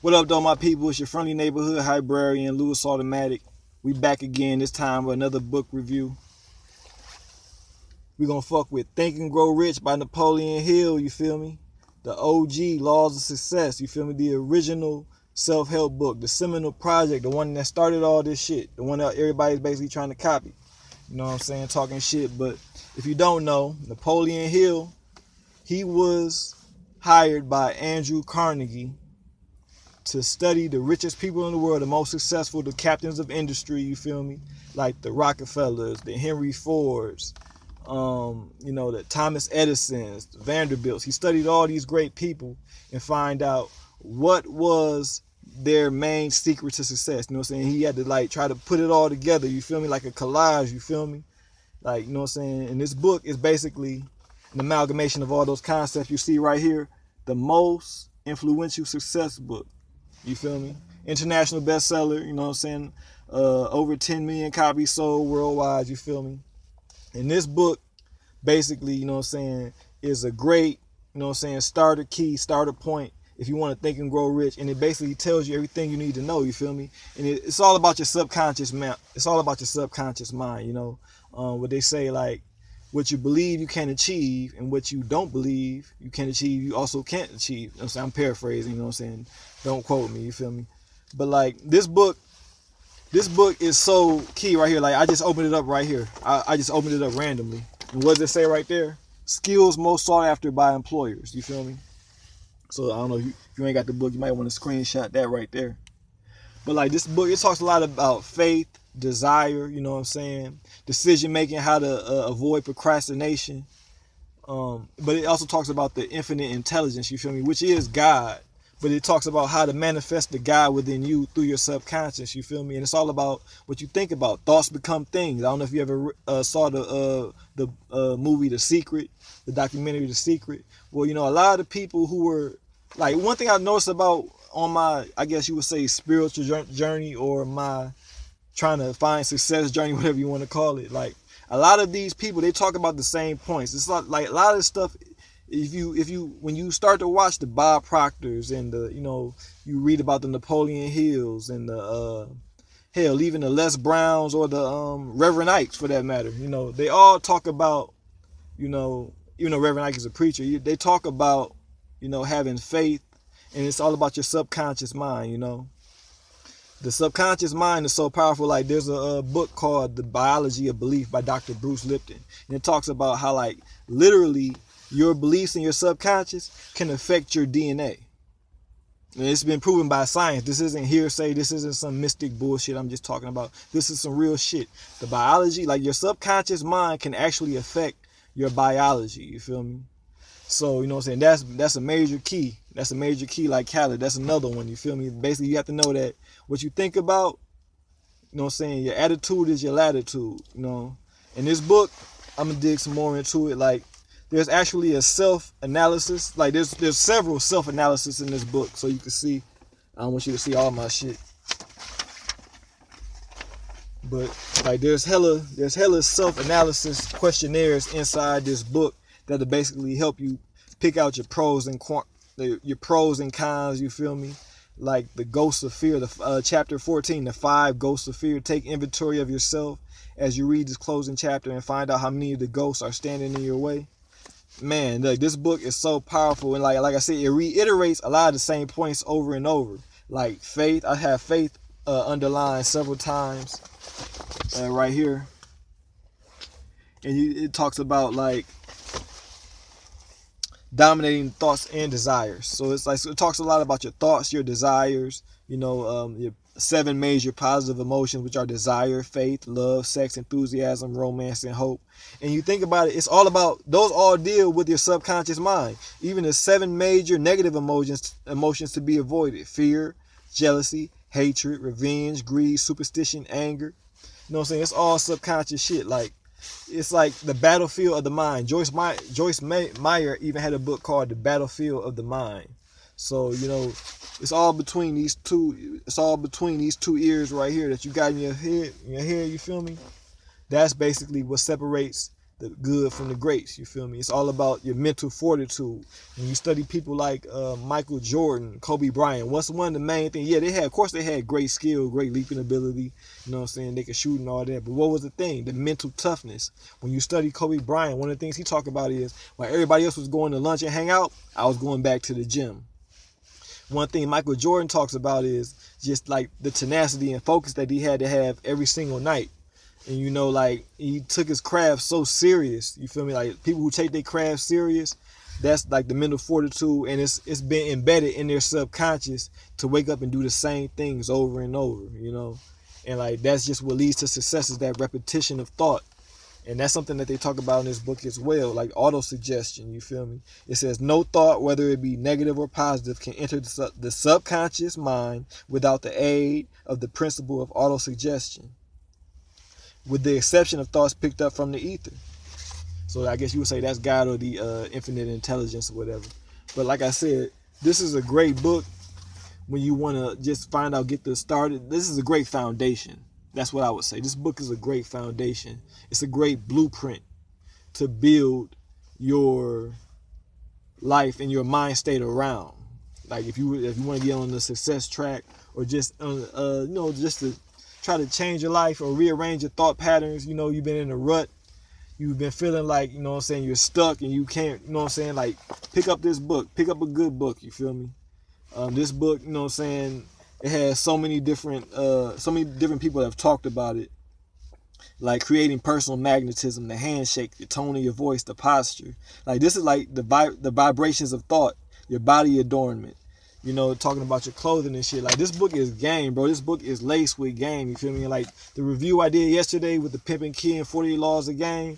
What up, though, my people? It's your friendly neighborhood Highbrarian, Lewis Automatic. We back again, this time with another book review. We gonna fuck with Think and Grow Rich by Napoleon Hill, you feel me? The OG, Laws of Success, you feel me? The original self-help book, the seminal project, the one that started all this shit, the one that everybody's basically trying to copy. You know what I'm saying? Talking shit, but if you don't know, Napoleon Hill, he was hired by Andrew Carnegie to study the richest people in the world, the most successful, the captains of industry, you feel me? Like the Rockefellers, the Henry Fords, the Thomas Edisons, the Vanderbilts. He studied all these great people and find out what was their main secret to success. You know what I'm saying? He had to try to put it all together, you feel me? Like a collage, you feel me? Like, you know what I'm saying? And this book is basically an amalgamation of all those concepts you see right here. The most influential success book. You feel me? International bestseller, you know what I'm saying? Over 10 million copies sold worldwide, you feel me? And this book, basically, you know what I'm saying, is a great, you know what I'm saying, starter point if you want to think and grow rich. And it basically tells you everything you need to know, you feel me? And it's all about your subconscious mind. It's all about your subconscious mind, you know? What they say, like, what you believe you can achieve and what you don't believe you can achieve, you also can't achieve. You know what I'm saying? I'm paraphrasing, you know what I'm saying? Don't quote me, you feel me? But like this book is so key right here. Like I just opened it up right here. I just opened it up randomly. And what does it say right there? Skills most sought after by employers. You feel me? So I don't know, if you ain't got the book, you might want to screenshot that right there. But like this book, it talks a lot about faith, desire, you know what I'm saying? Decision making, how to avoid procrastination. But it also talks about the infinite intelligence, you feel me? Which is God. But it talks about how to manifest the God within you through your subconscious, you feel me? And it's all about what you think about. Thoughts become things. I don't know if you ever saw the movie The Secret, the documentary The Secret. Well, you know, a lot of the people who were, like, one thing I noticed about on my, I guess you would say, spiritual journey, or my trying to find success journey, whatever you want to call it, like, a lot of these people, they talk about the same points. It's like a lot of stuff. When you start to watch the Bob Proctors and you read about the Napoleon Hills and the even the Les Browns or the Reverend Ikes for that matter, you know, they all talk about, even though Reverend Ike is a preacher, they talk about, having faith, and it's all about your subconscious mind, you know. The subconscious mind is so powerful. Like there's a book called The Biology of Belief by Dr. Bruce Lipton, and it talks about how, like, literally your beliefs in your subconscious can affect your DNA. And it's been proven by science. This isn't hearsay. This isn't some mystic bullshit I'm just talking about. This is some real shit. The biology, like your subconscious mind can actually affect your biology. You feel me? So, you know what I'm saying? That's a major key. That's a major key, like Khaled. That's another one. You feel me? Basically, you have to know that what you think about, you know what I'm saying, your attitude is your latitude, you know. In this book, I'm going to dig some more into it. Like, there's actually a self-analysis. Like, there's several self-analysis in this book, so you can see. I don't want you to see all my shit. But, like, there's hella self-analysis questionnaires inside this book that'll basically help you pick out your pros and cons, you feel me? Like the ghosts of fear, the chapter 14, the 5 ghosts of fear. Take inventory of yourself as you read this closing chapter and find out how many of the ghosts are standing in your way. Man, like, this book is so powerful, and like I said, it reiterates a lot of the same points over and over. Like faith, I have faith underlined several times right here, and it talks about like dominating thoughts and desires. So it's like, so it talks a lot about your thoughts, your desires, your 7 major positive emotions, which are desire, faith, love, sex, enthusiasm, romance, and hope. And you think about it, it's all about, those all deal with your subconscious mind. Even the 7 major negative emotions to be avoided: fear, jealousy, hatred, revenge, greed, superstition, anger. You know what I'm saying? It's all subconscious shit. Like, it's like the battlefield of the mind. Joyce Meyer even had a book called The Battlefield of the Mind. So, you know, it's all between these two. It's all between these 2 ears right here that you got in your head. You feel me? That's basically what separates the good from the greats. You feel me? It's all about your mental fortitude. When you study people like Michael Jordan, Kobe Bryant, what's one of the main things? Yeah, of course they had great skill, great leaping ability. You know what I'm saying? They could shoot and all that. But what was the thing? The mental toughness. When you study Kobe Bryant, one of the things he talked about is while everybody else was going to lunch and hang out, I was going back to the gym. One thing Michael Jordan talks about is just like the tenacity and focus that he had to have every single night. And you know, like he took his craft so serious. You feel me? Like people who take their craft serious, that's like the mental fortitude, and it's been embedded in their subconscious to wake up and do the same things over and over, you know. And like that's just what leads to success, is that repetition of thought. And that's something that they talk about in this book as well, like auto-suggestion, you feel me? It says, no thought, whether it be negative or positive, can enter the subconscious mind without the aid of the principle of auto-suggestion, with the exception of thoughts picked up from the ether. So I guess you would say that's God or the infinite intelligence or whatever. But like I said, this is a great book when you want to just find out, get this started. This is a great foundation. That's what I would say. This book is a great foundation. It's a great blueprint to build your life and your mind state around. Like if you want to get on the success track, or just just to try to change your life or rearrange your thought patterns. You know, you've been in a rut. You've been feeling like, you know what I'm saying, you're stuck and you can't, you know what I'm saying, like pick up this book. Pick up a good book, you feel me? This book, you know what I'm saying, it has so many different people that have talked about it. Like creating personal magnetism, the handshake, the tone of your voice, the posture. Like this is like the vibrations of thought, your body adornment. You know, talking about your clothing and shit. Like this book is game, bro. This book is laced with game. You feel me? Like the review I did yesterday with the Pimp and Kid and 48 Laws of Game.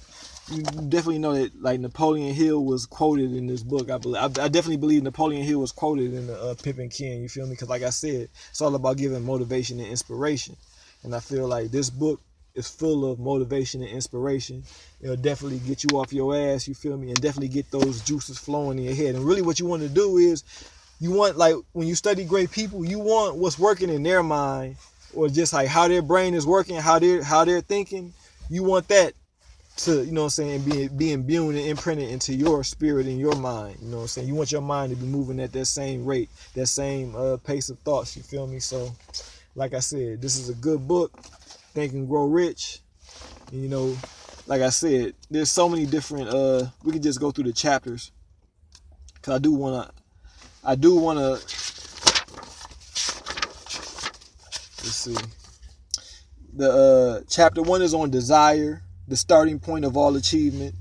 You definitely know that like Napoleon Hill was quoted in this book. I definitely believe Napoleon Hill was quoted in the Pimp and Kid. You feel me? Because like I said, it's all about giving motivation and inspiration. And I feel like this book is full of motivation and inspiration. It'll definitely get you off your ass. You feel me? And definitely get those juices flowing in your head. And really, what you want to do is, you want, like, when you study great people, you want what's working in their mind, or just like how their brain is working, how they're thinking. You want that to, you know what I'm saying, be imbued and imprinted into your spirit and your mind. You know what I'm saying? You want your mind to be moving at that same rate, that same pace of thoughts. You feel me? So, like I said, this is a good book. Think and Grow Rich. And, you know, like I said, there's so many different. We could just go through the chapters, cause I do wanna. Let's see. The chapter 1 is on desire, the starting point of all achievement.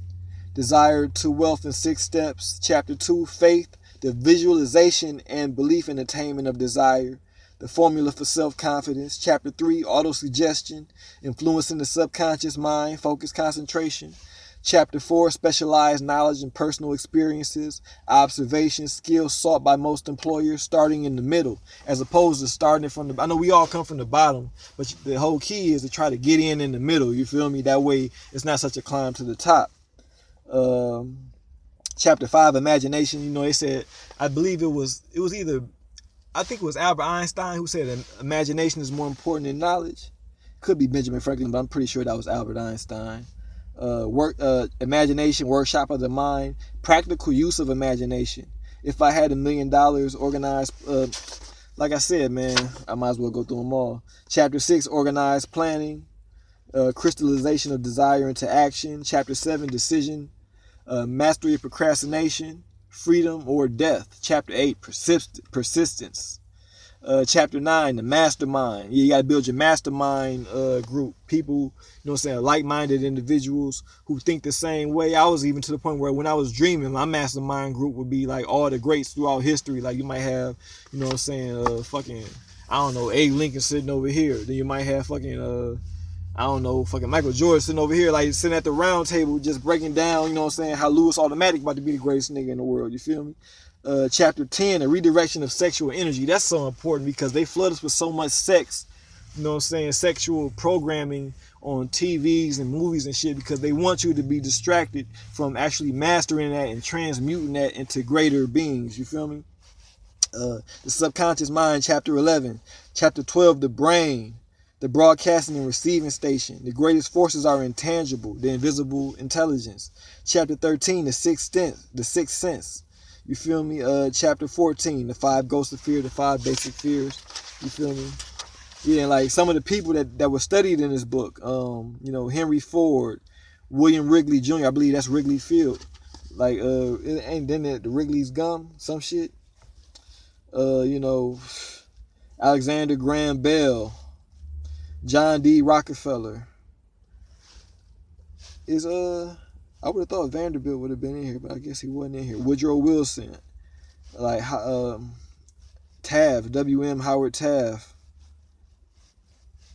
Desire to wealth in 6 steps. Chapter 2, faith, the visualization and belief in attainment of desire. The formula for self-confidence. Chapter 3, auto-suggestion, influencing the subconscious mind, focus, concentration. Chapter 4, specialized knowledge and personal experiences, observations, skills sought by most employers, starting in the middle, as opposed to starting from the, I know we all come from the bottom, but the whole key is to try to get in the middle, you feel me? That way it's not such a climb to the top. Chapter 5, imagination, you know, they said, I believe it was either, I think it was Albert Einstein who said imagination is more important than knowledge. Could be Benjamin Franklin, but I'm pretty sure that was Albert Einstein. Imagination, workshop of the mind, practical use of imagination. If I had $1 million organized, like I said, man, I might as well go through them all. Chapter 6, organized planning, crystallization of desire into action. Chapter 7, decision, mastery of procrastination, freedom or death. Chapter 8, persistence. Chapter 9, the mastermind. You got to build your mastermind group. People, you know what I'm saying, like-minded individuals who think the same way. I was even to the point where when I was dreaming, my mastermind group would be like all the greats throughout history. Like you might have, you know what I'm saying, fucking, I don't know, Abe Lincoln sitting over here. Then you might have fucking, I don't know, fucking Michael Jordan sitting over here, like sitting at the round table just breaking down, you know what I'm saying, how Lewis Automatic about to be the greatest nigga in the world. You feel me? Chapter 10, a redirection of sexual energy. That's so important because they flood us with so much sex, you know what I'm saying, sexual programming on TVs and movies and shit, because they want you to be distracted from actually mastering that and transmuting that into greater beings. You feel me? The subconscious mind, chapter 11. Chapter 12, the brain, The broadcasting and receiving station. The greatest forces are intangible, the invisible intelligence. Chapter 13, the sixth sense. You feel me? Chapter 14, the 5 ghosts of fear, the 5 basic fears. You feel me? Yeah, and like some of the people that were studied in this book, Henry Ford, William Wrigley Jr., I believe that's Wrigley Field. Like, and then the Wrigley's gum, some shit. Alexander Graham Bell, John D. Rockefeller. I would have thought Vanderbilt would have been in here, but I guess he wasn't in here. Woodrow Wilson, like Taft, W.M. Howard Taft.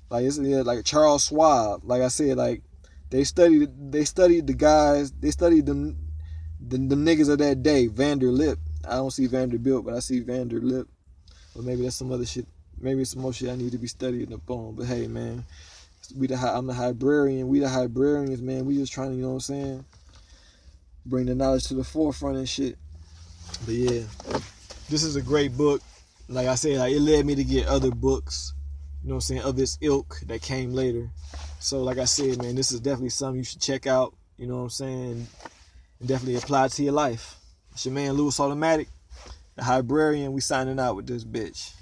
Like like Charles Schwab. Like I said, like they studied the guys, they studied them niggas of that day. Vanderlip. I don't see Vanderbilt, but I see Vanderlip. Or maybe that's some other shit. Maybe it's some more shit I need to be studying up on. But hey, man, I'm the Highbrarian. We the Highbrarians, man. We just trying to, you know what I'm saying, bring the knowledge to the forefront and shit. But yeah, this is a great book. Like I said, like it led me to get other books, you know what I'm saying, of this ilk that came later. So like I said, man, this is definitely something you should check out, you know what I'm saying, and definitely apply to your life. It's your man Lewis Automatic, the Highbrarian. We signing out with this bitch.